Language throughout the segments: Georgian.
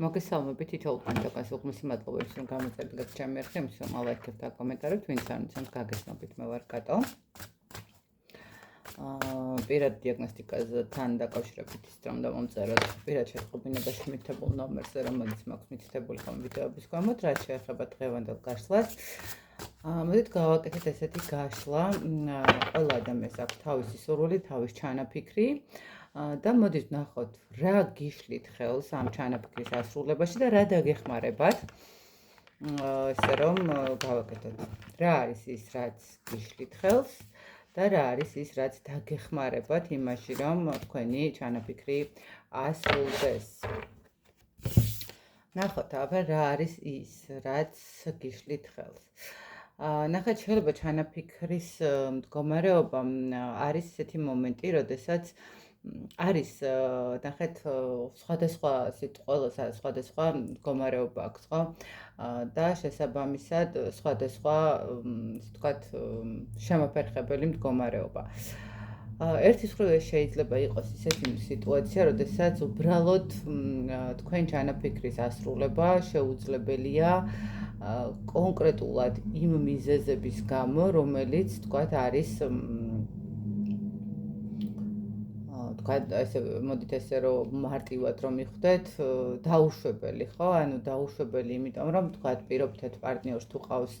მოგესალმებით თითოეულ პანტაკას უღმისი მადლობა იმის რომ გამოწერდით ჩემი არხი იმის რომ ალაიქებთ და კომენტარებთ ვინც არ იცანს გაგესმობით მე ვარ კატო პირად დიაგნოსტიკასთან დაკავშირებით ის რომ დავამწეროთ პირად შეტყობინებაში მითითებულ ნომერზე რომელიც მაქვს მითითებული ხომ ვიდეოების გამოთ რაც შეეხება დღევანდელ გაშლას მოდით გავაკეთეთ ესეთი გაშლა ყველა ადამიანს აქვს თავისი სურვილი თავის ჩანაფიქრი და მოდით ნახოთ რა გიშლით ხელს ამ ჩანაფიქრის ასრულებაში და რა დაგეხმარებათ ესე რომ გავაკეთოთ რა არის ის რაც გიშლით ხელს და რა არის ის რაც დაგეხმარებათ იმაში რომ თქვენი ჩანაფიქრი ასრულდეს ნახოთ აბა რა არის ის რაც გიშლით ხელს ნახეთ შეიძლება ჩანაფიქრის მდგომარეობა არის ესეთი მომენტი როდესაც არის ნახეთ სხვადასხვა სიტყვა სხვადასხვა მდგომარეობა აქვს ხო და შესაბამისად სხვადასხვა ისე ვთქვათ შემოფერხებელი მდგომარეობა ერთის მხრივ შეიძლება იყოს ისეთი სიტუაცია როდესაც უბრალოდ თქვენ ჩანაფიქრის ასრულება შეუძლებელია კონკრეტულად იმ მიზეზების გამო რომელიც ვთქვათ არის ესე მოდით ესე რომ მარტივად რომ მიხვდეთ დაუშვებელი ხო ანუ დაუშვებელი იმიტომ რომ თქვათ პირობითად პარტნიორს თუ ყავს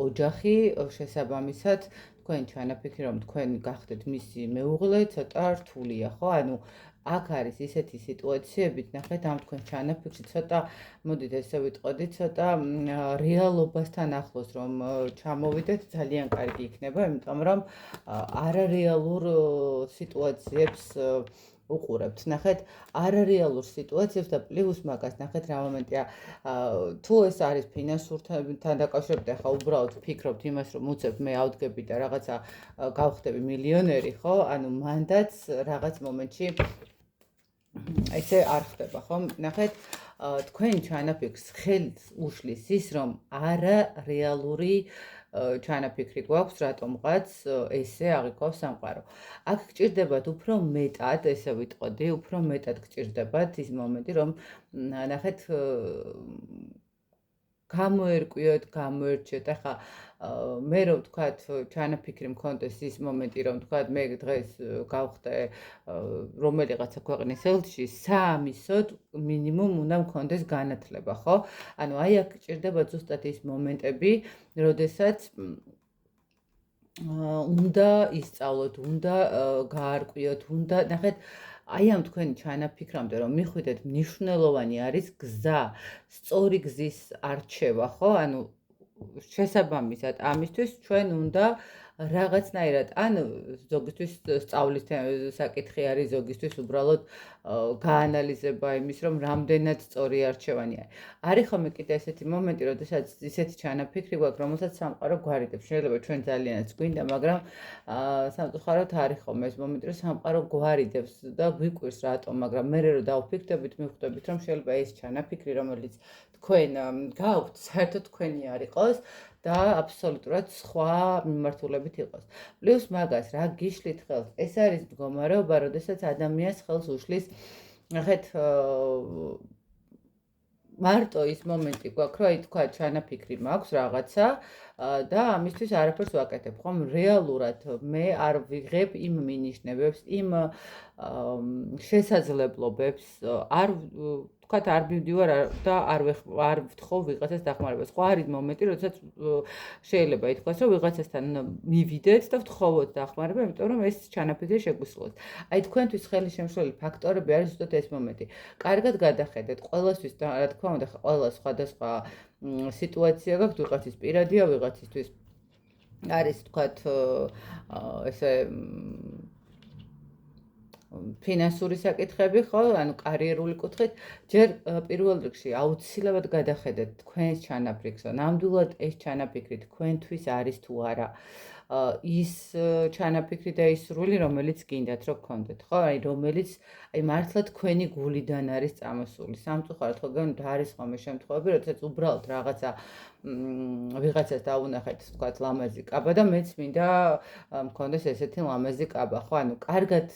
ოჯახი შესაბამისად თქვენ ჩანაფიქრი რომ თქვენ გახდეთ მისი მეუღლე ცოტა რთულია ხო ანუ აქ არის ისეთი სიტუაციებით ნახეთ ამ თქვენ ჩანაფიქრში ცოტა მოდით ესე ვიტყოდით ცოტა რეალობასთან ახლოს რომ ჩამოვიდეთ ძალიან კარგი იქნება იმიტომ რომ არარეალურ სიტუაციებს უყურებთ ნახეთ არარეალურ სიტუაციებს და პლუს მაგას ნახეთ რა მომენტია თუ ეს არის ფინანსურთან დაკავშირებით ახლა უბრალოდ ვფიქრობთ იმას რომ უცებ მე ავდგები და რაღაცა გავხდები მილიონერი ხო ანუ მანდაც რაღაც მომენტში ესე არ ხდება ხო ნახეთ თქვენ ჩანაფიქრს ხელს უშლის ის რომ არარეალური ჩანაფიქრი გვაქვს რატომღაც ესე აღიქვავს სამყარო აქ გჭირდებათ უფრო მეტად ესე ვიტყოდი უფრო მეტად გჭირდებათ ის მომენტი რომ ნახეთ გამოერკვიოთ გამოერჩიოთ ახლა მე რომ ვთქვათ ჩანაფიქრი მქონდეს ის მომენტი რომ ვთქვათ მე დღეს გავხდე რომელიღაცა ქვეყნის ელჩი საამისოდ მინიმუმ უნდა მქონდეს განათლება ხო ანუ აი აქ გჭირდება ზუსტად ის მომენტები როდესაც უნდა ისწავლოთ უნდა გაარკვიოთ უნდა ნახეთ აი ამ თქვენი ჩანაფიქრამდე რომ მიხვიდეთ მნიშვნელოვანი არის გზა სწორი გზის არჩევა ხო ანუ შესაბამისად ამისთვის ჩვენ უნდა რაღაცნაირად ან ზოგისთვის სწავლის საკითხი არის ზოგისთვის უბრალოდ გაანალიზება იმის რომ რამდენად სწორი არჩევანია არის ხოლმე კიდე ესეთი მომენტი როდესაც ისეთი ჩანაფიქრი გვაქვს რომელსაც სამყარო გვარიდებს შეიძლება ჩვენ ძალიანაც გვინდა მაგრამ სამწუხაროდ არის ხოლმე ეს მომენტი რომ სამყარო გვარიდებს და გვიკვირს რატომ მაგრამ მე რომ დავფიქრდებით მივხვდებით რომ შეიძლება ეს ჩანაფიქრი რომელიც თქვენ გაქვთ საერთოდ თქვენი არ იყოს და აბსოლუტურად სხვა მიმართულებით იყოს. პლუს მაგას რა გიშლით ხელს? ეს არის მდგომარეობა, როდესაც ადამიანს ხელს უშლის, ნახეთ, მარტო ის მომენტი გვაქვს, რომ აი თქვა ჩანაფიქრი მაქვს რაღაცა და ამისთვის არაფერს ვაკეთებ, ხომ? რეალურად მე არ ვიღებ იმ მინიშნებებს, იმ შესაძლებლობებს, არ ვთქვათ არ მივდივარ და არ ვთხოვ ვიღაცას დახმარებას. ხო არის მომენტი, როდესაც შეიძლება ითქვას, რომ ვიღაცასთან მივიდეთ და ვთხოვოთ დახმარება, იმიტომ რომ ეს ჩანაფიქრი შეგვისურვოთ. აი თქვენთვის ხელი შემშლელი ფაქტორები არის ზუსტად ეს მომენტი. კარგად გადახედეთ, ყველასთვის რა თქმა უნდა, ყველა სხვადასხვა სიტუაცია გაქვთ, ვიღაცის პირადია, ვიღაცისთვის არის თქვათ ესე ფინანსური საკითხები ხო, ანუ კარიერული კუთხით, ჯერ პირველ რიგში აუცილებლად გადახედეთ თქვენს ჩანაფიქრს, ნამდვილად ეს ჩანაფიქრი თქვენთვის არის თუ არა. ის ჩანაფიქრი და ის სურვილი, რომელიც გინდათ რომ გქონდეთ, ხო? აი რომელიც მართლა თქვენი გულიდან არის წამოსული. სამწუხაროდ ხო გეუბნებით არის ხოლმე შემთხვევები, როდესაც უბრალოდ რაღაცა ვიღაცას დაუნახეთ, თქვათ ლამაზი კაბა და მეც მინდა მქონდეს ესეთი ლამაზი კაბა, ხო? ანუ კარგად,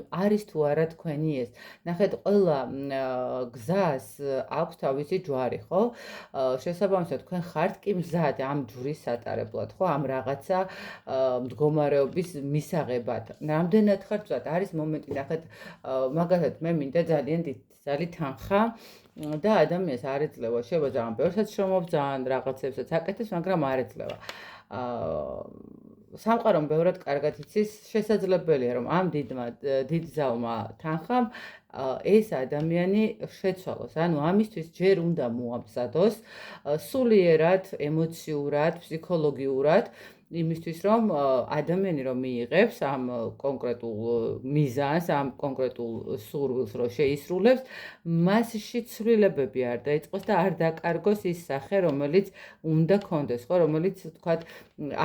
არის თუ არა თქვენი ეს. ნახეთ, ყველა გზას აქვს თავისი ჯვარი, ხო? შესაბამისად, თქვენ ხართ კი მზად ამ ჯვრის სატარებლად, ხო? ამ რაღაცა მდგომარეობის მისაღებად. რამდენად ხართ მზად? არის მომენტი, ნახეთ, მაგალითად, მე მინდა ძალიან დიდ თანხა და ადამიანს არ ეძლევა, შეიძლება ძალიან ბევრსაც შრომობ, რაღაცებსაც აკეთებს, მაგრამ არ ეძლევა. სამყარომ ბევრად კარგად იცის, შესაძლებელია, რომ ამ დიდ ზავმა თანხამ ეს ადამიანი შეცვალოს. ანუ ამისთვის ჯერ უნდა მოამზადოს სულიერად, ემოციურად, ფსიქოლოგიურად, იმისთვის რომ ადამიანი რომ მიიღებს ამ კონკრეტულ მიზანს, ამ კონკრეტულ სურვილს რომ შეისრულებს, მასში ცვლილებები არ დაიწყოს და არ დაკარგოს ის სახე, რომელიც უნდა კონდეს, ხო, რომელიც თქვათ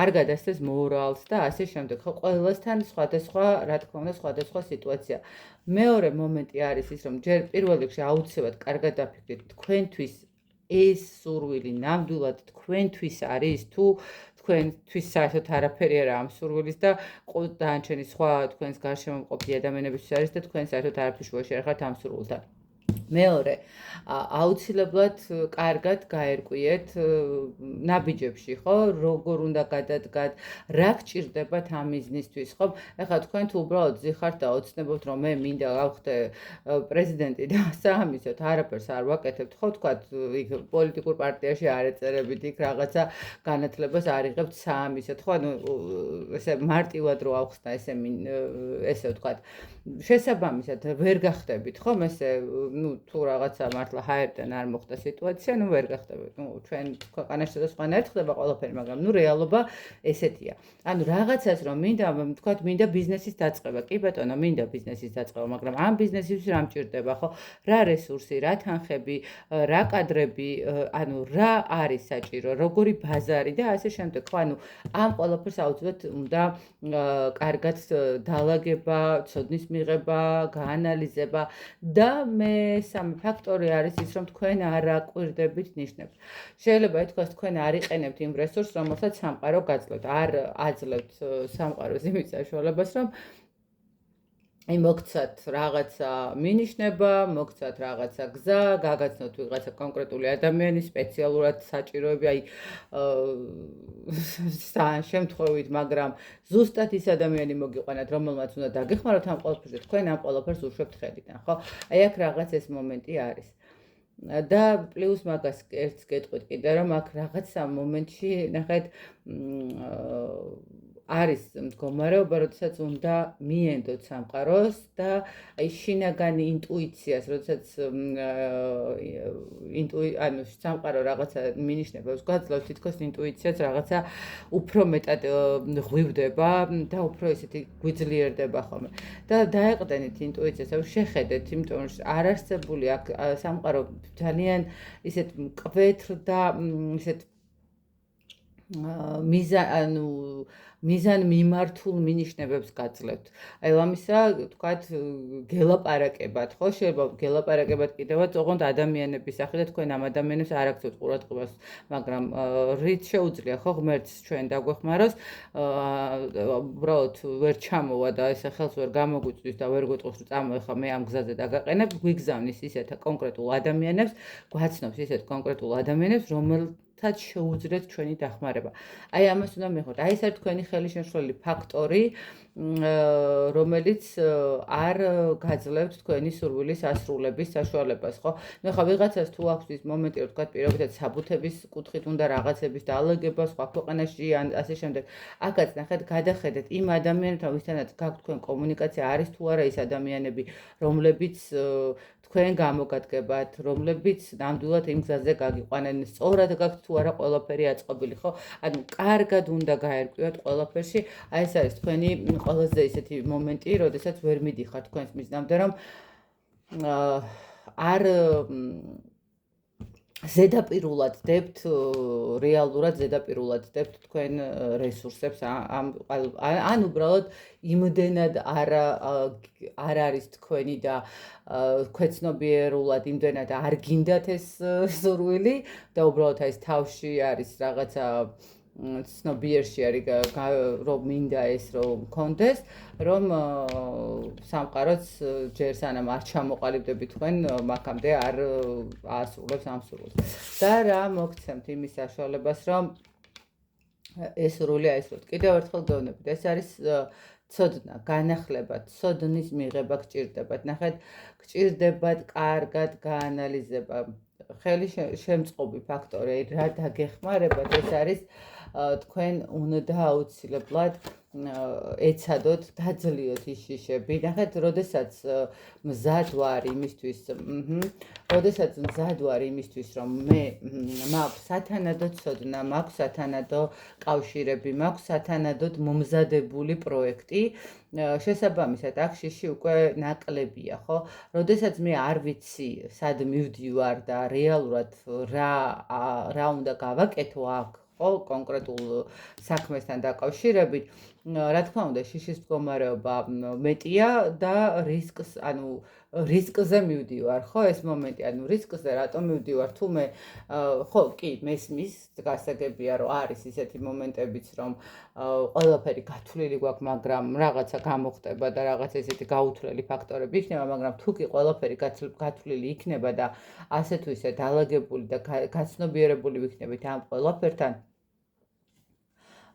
არ გადასცეს მორალს და ასე შემდეგ. ხო, ყველასთან სხვადასხვა, რა თქმა უნდა, სხვადასხვა სიტუაცია. მეორე მომენტი არის ის, რომ ჯერ პირველ რიგში აუცილებლად კარგად დაფიქრდეთ, თქვენთვის ეს სურვილი ნამდვილად თქვენთვის არის თუ თქვენთვის საერთოდ არაფერი არა ამ სურვილის და დანარჩენი სხვა თქვენს გარშემო მყოფი ადამიანებისთვის არის და თქვენ საერთოდ არაფრის შუაში არ ხართ ამ სურვილთან. მეორე, აუცილებლად კარგად გაერკვიეთ ნაბიჯებში, ხო? როგორ უნდა გადადგათ, რა გჭირდებათ ამ მიზნისთვის, ხო? ეხლა თქვენ თუ უბრალოდ ზიხართ და ოცნებობთ, რომ მე მინდა გავხდე პრეზიდენტი და საამისოდ არაფერს არ ვაკეთებთ, ხო? თქვათ, იქ პოლიტიკურ პარტიაში არ ეწერებით, იქ რაღაცა განათლებას არ იღებთ საამისოდ, ხო? ანუ ესე მარტივად რო ავხსნა ესე ვთქვათ, შესაბამისად ვერ გახდებით, ხო? ესე თუ რაღაცა მართლა ჰაერიდან არ მოხდა სიტუაცია, ვერ გახდებით. ჩვენ ქვეყანაში და სხვანაირად ხდება ყველაფერი, მაგრამ რეალობა ესეთია. ანუ რაღაცას რომ მინდა ბიზნესის დაწყება. კი ბატონო, მინდა ბიზნესის დაწყება, მაგრამ ამ ბიზნესისთვის რა მჭირდება, ხო? რა რესურსი, რა თანხები, რა კადრები, რა არის საჭირო, როგორი ბაზარი და ასე შემდეგ, ხო? ამ ყველაფერს აუცილებლად უნდა კარგად დალაგება, ცოდნის მიღება, გაანალიზება და მესამე ფაქტორი არის ის, რომ თქვენ არ აკვირდებით ნიშნებს. შეიძლება ითქვას, თქვენ არ იყენებთ იმ რესურსს, რომელსაც სამყარო გაძლევთ. არ აძლევთ სამყაროს იმის საშუალებას, რომ მოგცათ რაღაცა მინიშნება, მოგცათ რაღაცა გზა, გაგაცნოთ ვიღაცა კონკრეტული ადამიანი, სპეციალურად საჭიროები, შემთხვევით, მაგრამ ზუსტად ის ადამიანი მოგიყვანათ, რომელმაც უნდა დაგეხმაროთ ამ ყველაფერზე, თქვენ ამ ყველაფერს უშვებთ ხელიდან, ხო? აი აქ რაღაც ეს მომენტი არის. და პლუს მაგას ერთს გეტყვით კიდე, რომ აქ რაღაცა მომენტში, ნახეთ, არის მდგომარეობა, როდესაც უნდა მიენდოთ სამყაროს და შინაგანი ინტუიციას, როდესაც სამყარო რაღაცა მინიშნებებს გაძლევს, თითქოს ინტუიციაც რაღაცა უფრო მეტად ღვივდება და უფრო ესეთი გვიძლიერდება ხოლმე. და დაეყრდენით ინტუიციას, შეხედეთ, იმიტომ რომ არ არსებული აქ სამყარო ძალიან ისეთ მკვეთრ და ისეთ მიზან მიმართულ მინიშნებებს გაძლევთ. აი ამისა, თქვათ, გელაპარაკებად, ხო? შეიძლება გელაპარაკებად კიდევაც, ოღონდ ადამიანების სახით და თქვენ ამ ადამიანებს არ აქცევთ ყურადღებას, მაგრამ რით შეუძლია, ხო, ღმერთს ჩვენ დაგვეხმაროს, უბრალოდ ვერ ჩამოვა და ესე ხელს ვერ გამოგვიწვის და ვერ გვეტყვის, რომ წამოეხლა მე ამ გზაზე დაგაყენებ, გვიგზავნის ისეთ კონკრეტულ ადამიანებს, გვაცნობს ისეთ კონკრეტულ ადამიანებს, რომელთაც შეუძლიათ ჩვენი დახმარება. აი ამას უნდა მივხვდეთ. აი ეს არის თქვენი ხელისშემშლელი ფაქტორი, რომელიც არ გაძლევთ თქვენი სურვილის ასრულების საშუალებას, ხო? ხა ვიღაცას თუ აქვს ის მომენტი, რომ თქვა პირობითად საბუთების კუთხით უნდა რაღაცების დაალაგება სხვა ქვეყანაში ან ასე შემდეგ. აქაც ნახეთ, გადახედეთ იმ ადამიანებთან, ვისთანაც გაქვთ თქვენ კომუნიკაცია, არის თუ არა ის ადამიანები, რომლებიც თქვენ გამოგადგებათ, რომლებიც ნამდვილად იმ გზაზე გაგიყვანენ, სწორად გაქვთ თუ არა ყველაფერი აწყობილი, ხო? ანუ კარგად უნდა გაერკვიოთ ყველაფერში. აი ეს არის თქვენი ყველაზე ისეთი მომენტი, როდესაც ვერ მიდიხართ თქვენს მიზნამდე, რომ არ ზედაპირულად დებთ რეალურად ზედაპირულად დებთ თქვენ რესურსებს ან უბრალოდ იმდენად არ არის თქვენი და ქვეცნობიერულად იმდენად არ გინდათ ეს სურვილი და უბრალოდ ეს თავში არის რაღაცა ცნობიერში არის რომ მინდა ეს რომ მქონდეს რომ სამყაროც ჯერ სანამ არ ჩამოყალიბდები თქვენ მაგამდე არ აასრულებს ამ სურვილს და რა მოგცემთ იმის საშუალებას რომ ეს სურვილი აისრულოთ კიდევ ერთხელ გეუბნებით ეს არის ცოდნა განახლება ცოდნის მიღება გჭირდებათ ნახეთ გჭირდებათ კარგად გაანალიზება ხელი შემწყობი ფაქტორი რა დაგეხმარებათ ეს არის თქვენ უნდა აუცილებლად ეცადოთ დაძლიოთ ის შიშები ნახეთ როდესაც მზად ვარ იმისთვის რომ მე მაქვს სათანადო ცოდნა მაქვს სათანადო კავშირები მაქვს სათანადოდ მომზადებული პროექტი შესაბამისად აქ შიში უკვე ნაკლებია ხო როდესაც მე არ ვიცი სად მივდივარ და რეალურად რა უნდა გავაკეთო აქ ხო კონკრეტულ საქმესთან დაკავშირებით რა თქმა უნდა შიშის მდგომარეობა მეტია და რისკზე მივდივარ ხო ეს მომენტი ანუ რისკზე რატომ მივდივარ თუ მე ხო კი მესმის გასაგებია რომ არის ისეთი მომენტებიც რომ ყველაფერი გათვლილი გვაქვს მაგრამ რაღაცა გამოხდება და რაღაც ესეთი გაუთვლელი ფაქტორები იქნება მაგრამ თუ კი ყველაფერი გათვლილი იქნება და ასე თუ ისე დაალაგებული და გაცნობიერებული ვიქნებით ამ ყველაფერთან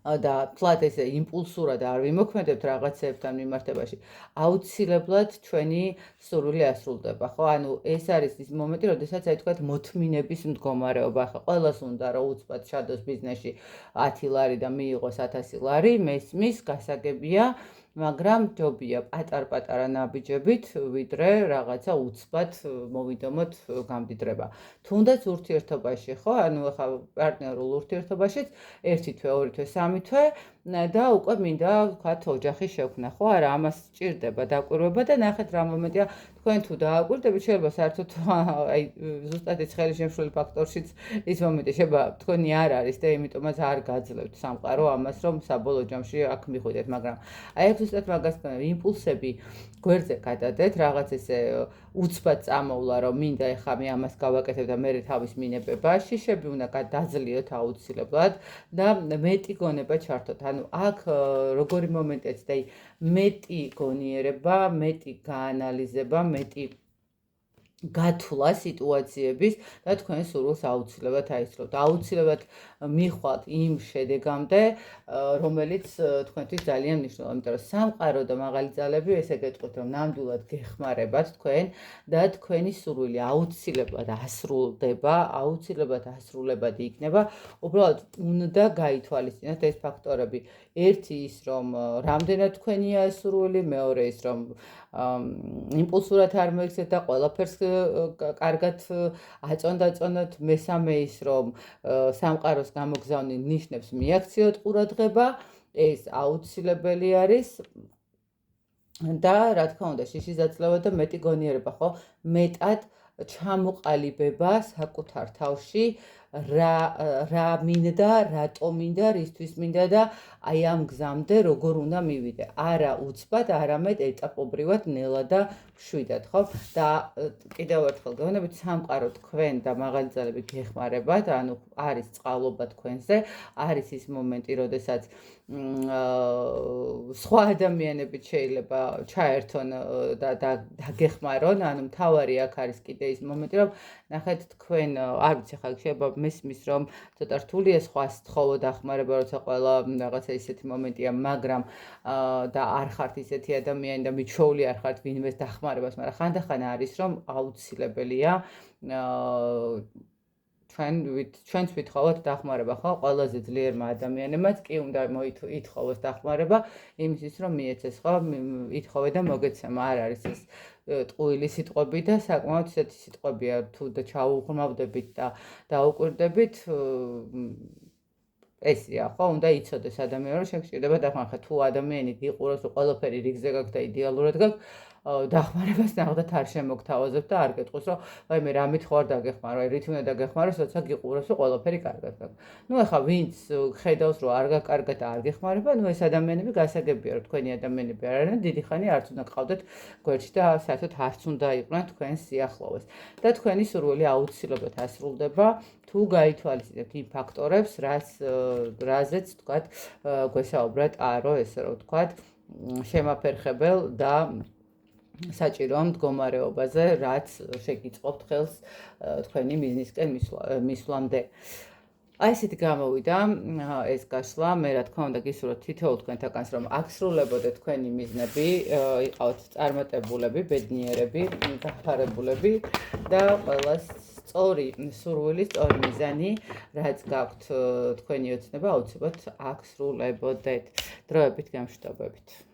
და თლად ესე იმპულსურად არ ვიმოქმედებთ რაღაცეებთან მიმართებაში აუცილებლად ჩვენი სურვილი ასრულდება ხო ანუ ეს არის ის მომენტი როდესაც აი თქვათ მოთმინების მდგომარეობა ხო ყველას უნდა რომ უცბად ჩადოს ბიზნესში 10 ლარი და მიიღოს 1000 ლარი მესმის გასაგებია მაგრამ ჯობია პატარ-პატარა ნაბიჯებით ვიდრე რაღაცა უცბად მოვიდომოთ გამდიდრება თუნდაც ურთიერთობაში ხო ანუ ახლა პარტნიორულ ურთიერთობაშიც 1 თვე 2 თვე 3 თვე და უკვე მინდა ვთქვათ ოჯახი შექმნა ხო არა ამას სჭირდება დაკვირვება და ნახეთ რა მომენტია თქვენ თუ დააკვირდებით შეიძლება საერთოდ აი ზუსტად ეს ხელი შემშლელი ფაქტორშიც ის მომენტი შეიძლება თქვენი არ არის და იმიტომაც არ გაძლევთ სამყარო ამას რომ საბოლოო ჯამში აქ მიხვიდეთ მაგრამ აი ეს ზუსტად მაგას იმპულსები გვერდზე გადადეთ რაღაც ესე უცბად წამოვლა რომ მინდა ეხლა მე ამას გავაკეთებ და მე თავის მინებება შიშები უნდა დაძლიოთ აუცილებლად და მეტი გონება ჩართოთ ანუ აქ როგორი მომენტიც და მეტი გონიერება მეტი გაანალიზება მეტი გათვლა სიტუაციების და თქვენ სურვილს აუცილებლად აისრულოთ. აუცილებლად მიხვალთ იმ შედეგამდე, რომელიც თქვენთვის ძალიან მნიშვნელოვანია. იმიტომ რომ სამყარო და მაღალი ძალები ესე გეტყვით, რომ ნამდვილად გეხმარებათ თქვენ და თქვენი სურვილი აუცილებლად ასრულდება, აუცილებლად ასრულებადი იქნება. უბრალოდ უნდა გაითვალისწინოთ ეს ფაქტორები. ერთი ის, რომ რამდენად თქვენია სურვილი, მეორე ის, რომ იმპულსურად არ მოიქცეთ და ყველაფერს კარგად აწონდაწონოთ მესამე ის რომ სამყაროს გამოგზავნილ ნიშნებს მიაქციოთ ყურადღება ეს აუცილებელი არის და რა თქმა უნდა შიშის დაწლევა და მეტი გონიერება ხო მეტად ჩამოყალიბება საკუთარ თავში რა მინდა, რატო მინდა, რისთვის მინდა და აი ამ გზამდე როგორ უნდა მივიდე. არა უცბად, არამედ ეტაპობრივად, ნელა და მშვიდად, ხო? და კიდევ ერთხელ გეუბნებით, სამყარო თქვენ და მაღალი ძალები გეხმარებათ, ანუ არის წყალობა თქვენზე, არის ის მომენტი, როდესაც სხვა ადამიანები შეიძლება ჩაერთონ და დაგეხმარონ, ანუ მთავარი აქ არის კიდე ის მომენტი, რომ ნახეთ თქვენ არ ვიცი ხა შეიძლება მესმის რომ ცოტა რთულია სხვა სთხოვო დახმარება როცა ყველა რაღაცა ისეთი მომენტია მაგრამ და არ ხართ ისეთი ადამიანი და მიჩვეული არ ხართ ვინმეს დახმარებას მაგრამ ხანდახან არის რომ აუცილებელია ჩვენც ვითხოვოთ დახმარება ხო ყველაზე ძლიერმა ადამიანებმაც კი უნდა ითხოვოს დახმარება იმისთვის რომ მიეცეს ხო ითხოვე და მოგეცემა არ არის ეს ტყუილი სიტყვები და საკმაოდ ისეთი სიტყვებია თუ და ჩაუღრმავდებით და დაუკვირდებით ესია ხო უნდა იცოდეს ადამიანი რომ შეგჭირდება დახმარება თუ ადამიანი გიყუროს რომ ყველაფერი რიგზე გაქვს და იდეალურად გაქვს დახმარებას ნახდათ არ შემოგთავაზებთ და არ გეტყვის, რომ ვაიმე რამით ხო არ დაგეხმარო, რით უნდა დაგეხმაროს, როცა გიყუროს, რომ ყველაფერი კარგად გაქვს. ნუ ეხლა ვინც ხედავს, რომ არ გაკარგა და არ გეხმარება, ნუ ეს ადამიანები გასაგებია, რომ თქვენი ადამიანები არ არიან, დიდი ხანი არც უნდა გყავდეთ გვერდში და საერთოდ არც უნდა იყვნენ თქვენს სიახლოვეს. და თქვენი სურვილი აუცილებლად ასრულდება, თუ გაითვალისწინებთ იმ ფაქტორებს, რაზეც თქვათ გვესაუბრა ტარო, ესე რომ ვთქვათ, შემაფერხებელ და საჭირო მდგომარეობაზე, რაც შეგიწყობთ ხელს თქვენი მიზნისკენ მისვლამდე. აი ესეთი გამოვიდა ეს გასვლა, მე რა თქმა უნდა გისურვებთ თითოეულ თქვენთაგანს, რომ აქსრულებოდეთ თქვენი მიზნები, იყავთ წარმატებულები, ბედნიერები, გახარებულები და ყველას სწორი სურვილი, სწორი მიზანი, რაც გაქვთ თქვენი ოცნება, აუცილებლად აქსრულებოდეთ. დროებით, გამშვიდობებით.